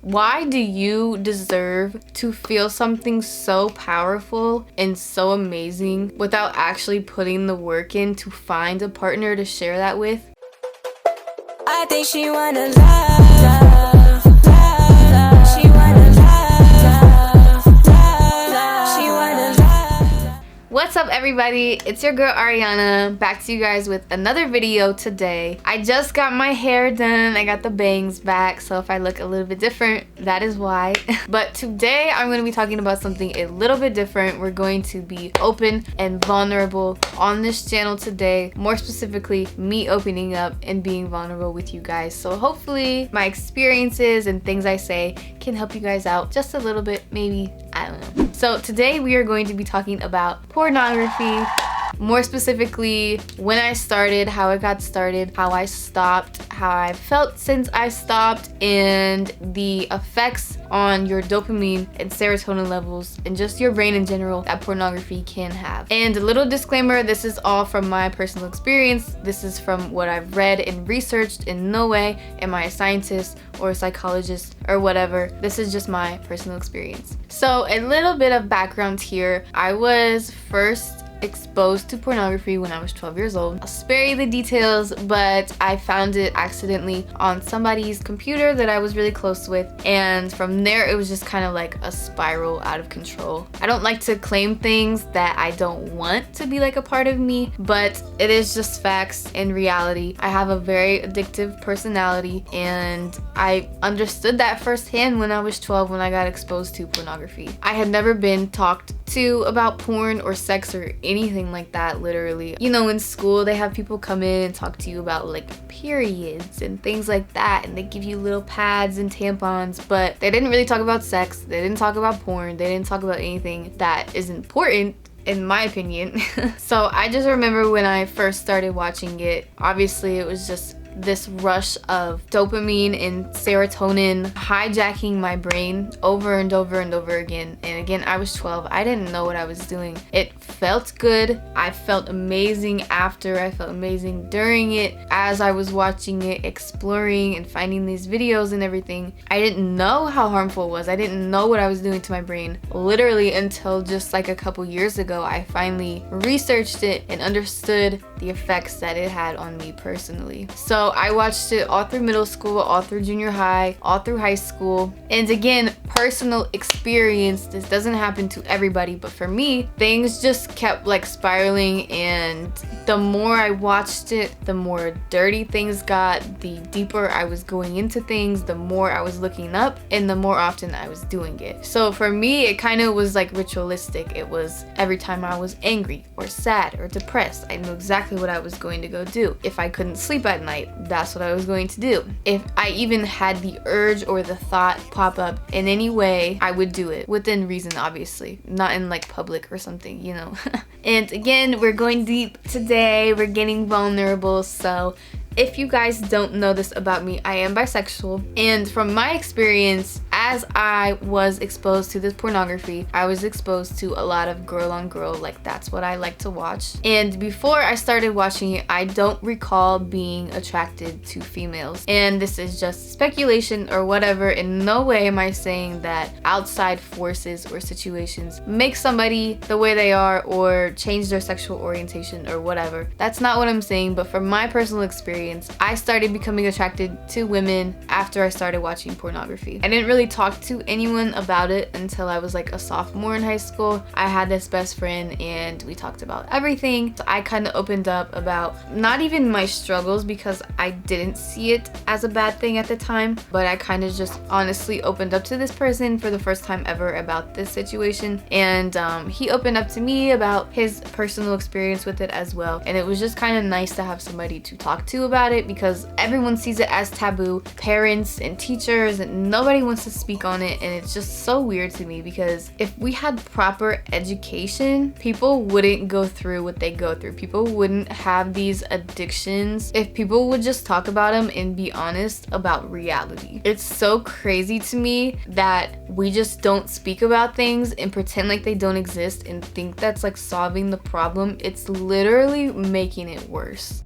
Why do you deserve to feel something so powerful and so amazing without actually putting the work in to find a partner to share that with? I think she wanna love, she wanna love, she wanna love. What's up, everybody? It's your girl Ariana, back to you guys with another video today. I just got my hair done. I got the bangs back, so if I look a little bit different, that is why. But today I'm going to be talking about something a little bit different. We're going to be open and vulnerable on this channel today. More specifically, me opening up and being vulnerable with you guys. So hopefully my experiences and things I say can help you guys out just a little bit, maybe. I don't know. So today we are going to be talking about pornography. More specifically, when I started, how it got started, how I stopped, how I felt since I stopped, and the effects on your dopamine and serotonin levels and just your brain in general that pornography can have. And a little disclaimer, this is all from my personal experience. This is from what I've read and researched. In no way am I a scientist or a psychologist or whatever. This is just my personal experience. So a little bit of background here. I was first exposed to pornography when I was 12 years old. I'll spare you the details, but I found it accidentally on somebody's computer that I was really close with, and from there it was just kind of like a spiral out of control. I don't like to claim things that I don't want to be like a part of me, but it is just facts and reality. I have a very addictive personality, and I understood that firsthand when I was 12 when I got exposed to pornography. I had never been talked to about porn or sex or anything like that, literally. You know, in school they have people come in and talk to you about like periods and things like that, and they give you little pads and tampons, but they didn't really talk about sex, they didn't talk about porn, they didn't talk about anything that is important, in my opinion. So I just remember when I first started watching it, obviously it was just this rush of dopamine and serotonin hijacking my brain over and over and over again. And again, I was 12. I didn't know what I was doing. It felt good. I felt amazing after. I felt amazing during it. As I was watching it, exploring and finding these videos and everything, I didn't know how harmful it was. I didn't know what I was doing to my brain literally until just like a couple years ago. I finally researched it and understood the effects that it had on me personally. So I watched it all through middle school, all through junior high, all through high school. And again, personal experience, this doesn't happen to everybody, but for me, things just kept like spiraling, and the more I watched it, the more dirty things got, the deeper I was going into things, the more I was looking up, and the more often I was doing it. So for me, it kind of was like ritualistic. It was every time I was angry or sad or depressed, I knew exactly what I was going to go do. If I couldn't sleep at night, that's what I was going to do. If I even had the urge or the thought pop up in any way, I would do it within reason, obviously, not in like public or something, you know. And again, we're going deep today, we're getting vulnerable. So if you guys don't know this about me, I am bisexual, and from my experience, as I was exposed to this pornography, I was exposed to a lot of girl on girl, like that's what I like to watch. And before I started watching it, I don't recall being attracted to females. And this is just speculation or whatever. In no way am I saying that outside forces or situations make somebody the way they are or change their sexual orientation or whatever. That's not what I'm saying, but from my personal experience, I started becoming attracted to women after I started watching pornography. I didn't really talk to anyone about it until I was like a sophomore in high school. I had this best friend and we talked about everything. So I kind of opened up about not even my struggles, because I didn't see it as a bad thing at the time, but I kind of just honestly opened up to this person for the first time ever about this situation, and he opened up to me about his personal experience with it as well. And it was just kind of nice to have somebody to talk to about it, because everyone sees it as taboo, parents and teachers, and nobody wants to speak on it. And it's just so weird to me, because if we had proper education, people wouldn't go through what they go through. People wouldn't have these addictions if people would just talk about them and be honest about reality. It's so crazy to me that we just don't speak about things and pretend like they don't exist and think that's like solving the problem. It's literally making it worse.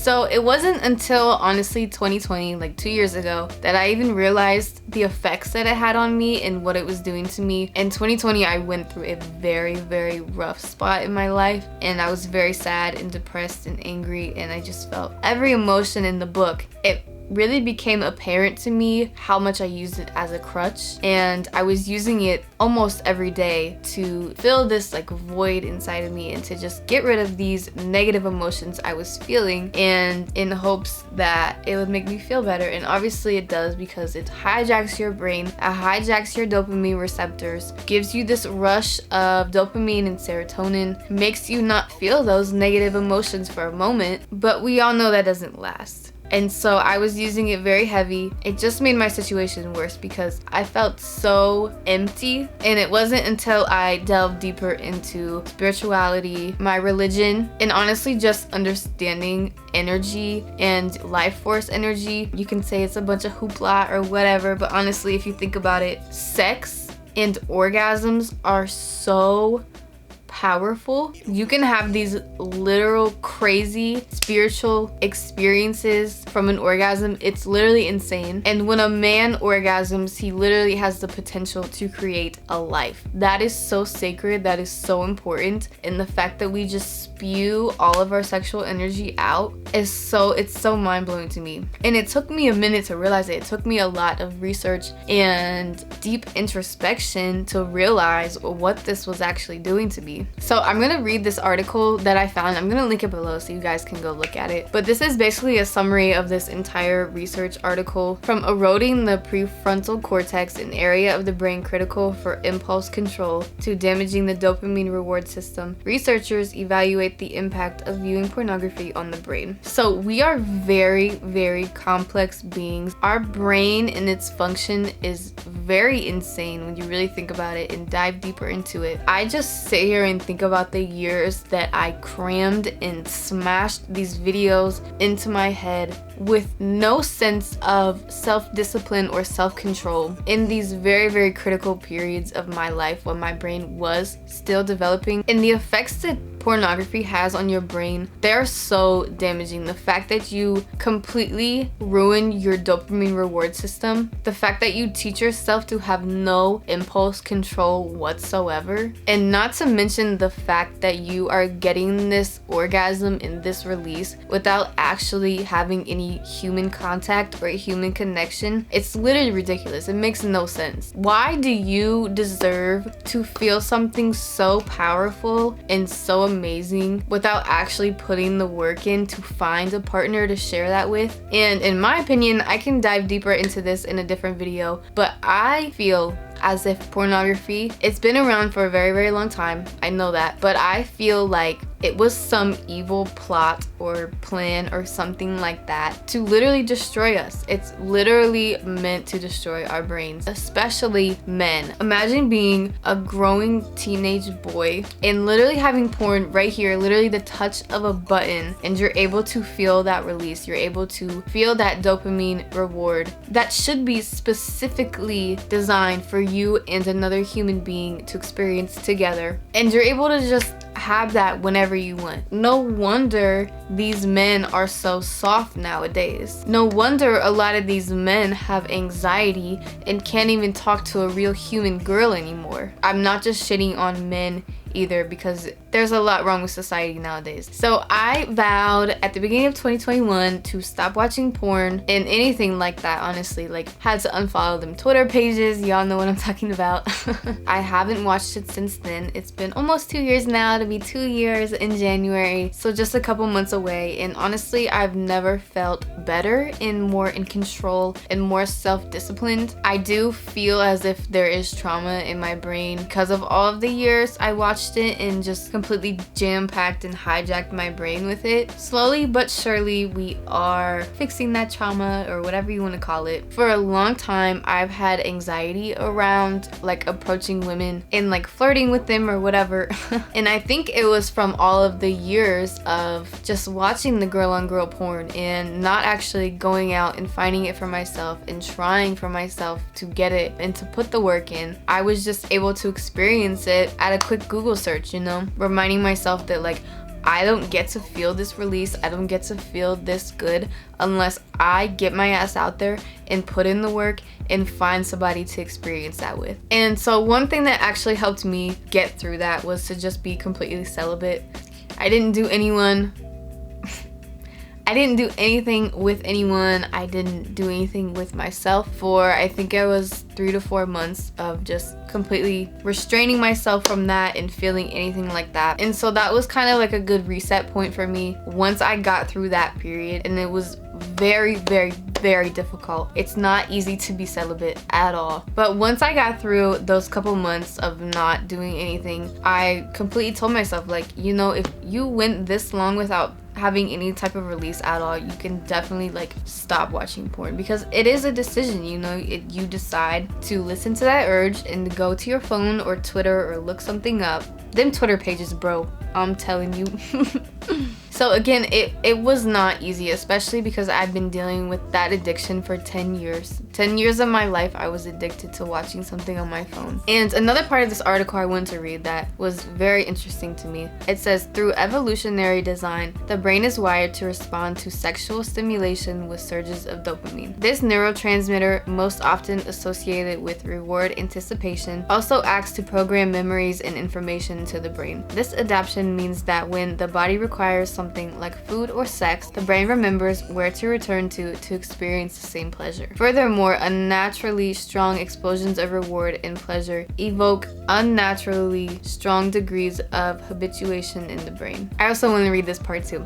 So it wasn't until honestly 2020, like 2 years ago, that I even realized the effects that it had on me and what it was doing to me. In 2020, I went through a very, very rough spot in my life, and I was very sad and depressed and angry, and I just felt every emotion in the book. It really became apparent to me how much I used it as a crutch, and I was using it almost every day to fill this like void inside of me and to just get rid of these negative emotions I was feeling, and in hopes that it would make me feel better. And obviously it does, because it hijacks your brain, it hijacks your dopamine receptors, gives you this rush of dopamine and serotonin, makes you not feel those negative emotions for a moment, but we all know that doesn't last. And so I was using it very heavy. It just made my situation worse because I felt so empty. And it wasn't until I delved deeper into spirituality, my religion, and honestly just understanding energy and life force energy. You can say it's a bunch of hoopla or whatever, but honestly, if you think about it, sex and orgasms are so powerful. You can have these literal crazy spiritual experiences from an orgasm. It's literally insane. And when a man orgasms, he literally has the potential to create a life. That is so sacred. That is so important. And the fact that we just spew all of our sexual energy out is it's so mind-blowing to me. And it took me a minute to realize it. It took me a lot of research and deep introspection to realize what this was actually doing to me. So I'm gonna read this article that I found. I'm gonna link it below so you guys can go look at it. But this is basically a summary of this entire research article. From eroding the prefrontal cortex, an area of the brain critical for impulse control, to damaging the dopamine reward system, researchers evaluate the impact of viewing pornography on the brain. So we are very, very complex beings. Our brain and its function is very insane when you really think about it and dive deeper into it. I just sit here and think about the years that I crammed and smashed these videos into my head with no sense of self-discipline or self-control in these very, very critical periods of my life when my brain was still developing. And the effects that pornography has on your brain, they're so damaging. The fact that you completely ruin your dopamine reward system, the fact that you teach yourself to have no impulse control whatsoever, and not to mention the fact that you are getting this orgasm and this release without actually having any human contact or human connection. It's literally ridiculous. It makes no sense. Why do you deserve to feel something so powerful and so amazing without actually putting the work in to find a partner to share that with? And in my opinion, I can dive deeper into this in a different video, but I feel as if pornography, it's been around for a very, very long time. I know that, but I feel like it was some evil plot or plan or something like that to literally destroy us. It's literally meant to destroy our brains, especially men. Imagine being a growing teenage boy and literally having porn right here, literally the touch of a button, and you're able to feel that release. You're able to feel that dopamine reward that should be specifically designed for you and another human being to experience together. And you're able to just have that whenever you want. No wonder these men are so soft nowadays. No wonder a lot of these men have anxiety and can't even talk to a real human girl anymore. I'm not just shitting on men either, because there's a lot wrong with society nowadays. So I vowed at the beginning of 2021 to stop watching porn and anything like that, honestly. Like, had to unfollow them Twitter pages. Y'all know what I'm talking about. I haven't watched it since then. It's been almost 2 years now. It'll be 2 years in January. So just a couple months away. And honestly, I've never felt better and more in control and more self-disciplined. I do feel as if there is trauma in my brain because of all of the years I watched it and just completely jam-packed and hijacked my brain with it. Slowly but surely, we are fixing that trauma, or whatever you want to call it. For a long time, I've had anxiety around like approaching women and like flirting with them or whatever. And I think it was from all of the years of just watching the girl-on-girl porn and not actually going out and finding it for myself and trying for myself to get it and to put the work in. I was just able to experience it at a quick Google search, you know, reminding myself that like I don't get to feel this release. I don't get to feel this good unless I get my ass out there and put in the work and find somebody to experience that with. And so one thing that actually helped me get through that was to just be completely celibate. I didn't do anything with anyone. I didn't do anything with myself for, I think it was 3 to 4 months of just completely restraining myself from that and feeling anything like that. And so that was kind of like a good reset point for me once I got through that period. And it was very, very, very difficult. It's not easy to be celibate at all. But once I got through those couple months of not doing anything, I completely told myself, like, you know, if you went this long without having any type of release at all, you can definitely like stop watching porn, because it is a decision, you know. You decide to listen to that urge and go to your phone or Twitter or look something up. Them Twitter pages, bro, I'm telling you. So again, it was not easy, especially because I've been dealing with that addiction for 10 years. 10 years of my life I was addicted to watching something on my phone. And another part of this article I wanted to read that was very interesting to me. It says, through evolutionary design, the brain is wired to respond to sexual stimulation with surges of dopamine. This neurotransmitter, most often associated with reward anticipation, also acts to program memories and information into the brain. This adaptation means that when the body requires something like food or sex, the brain remembers where to return to experience the same pleasure. Furthermore, unnaturally strong explosions of reward and pleasure evoke unnaturally strong degrees of habituation in the brain. I also want to read this part too.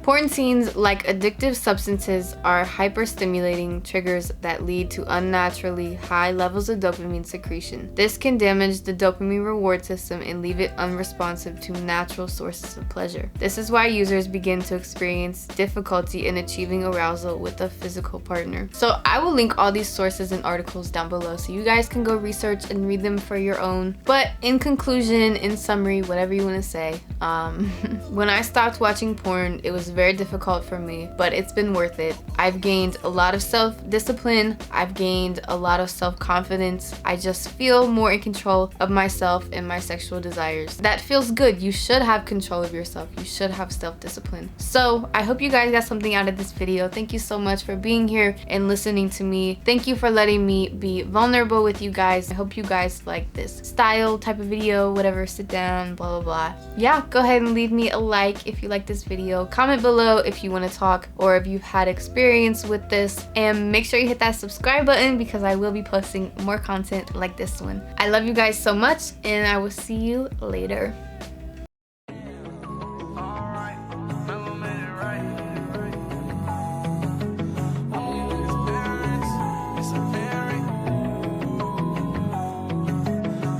Porn scenes, like addictive substances, are hyperstimulating triggers that lead to unnaturally high levels of dopamine secretion. This can damage the dopamine reward system and leave it unresponsive to natural sources of pleasure. This is why users begin to experience difficulty in achieving arousal with a physical partner. So I will link all these sources and articles down below so you guys can go research and read them for your own. But in conclusion, in summary, whatever you want to say, when I stopped watching porn, it was very difficult for me, but it's been worth it. I've gained a lot of self-discipline. I've gained a lot of self-confidence. I just feel more in control of myself and my sexual desires. That feels good. You should have control of yourself. You should have self-discipline. So I hope you guys got something out of this video. Thank you so much for being here and listening to me. Thank you for letting me be vulnerable with you guys. I hope you guys like this style type of video, whatever, sit down, blah, blah, blah. Yeah, go ahead and leave me a like if you like this video. Comment below if you want to talk or if you've had experience with this, and make sure you hit that subscribe button because I will be posting more content like this one. I love you guys so much, and I will see you later. It's a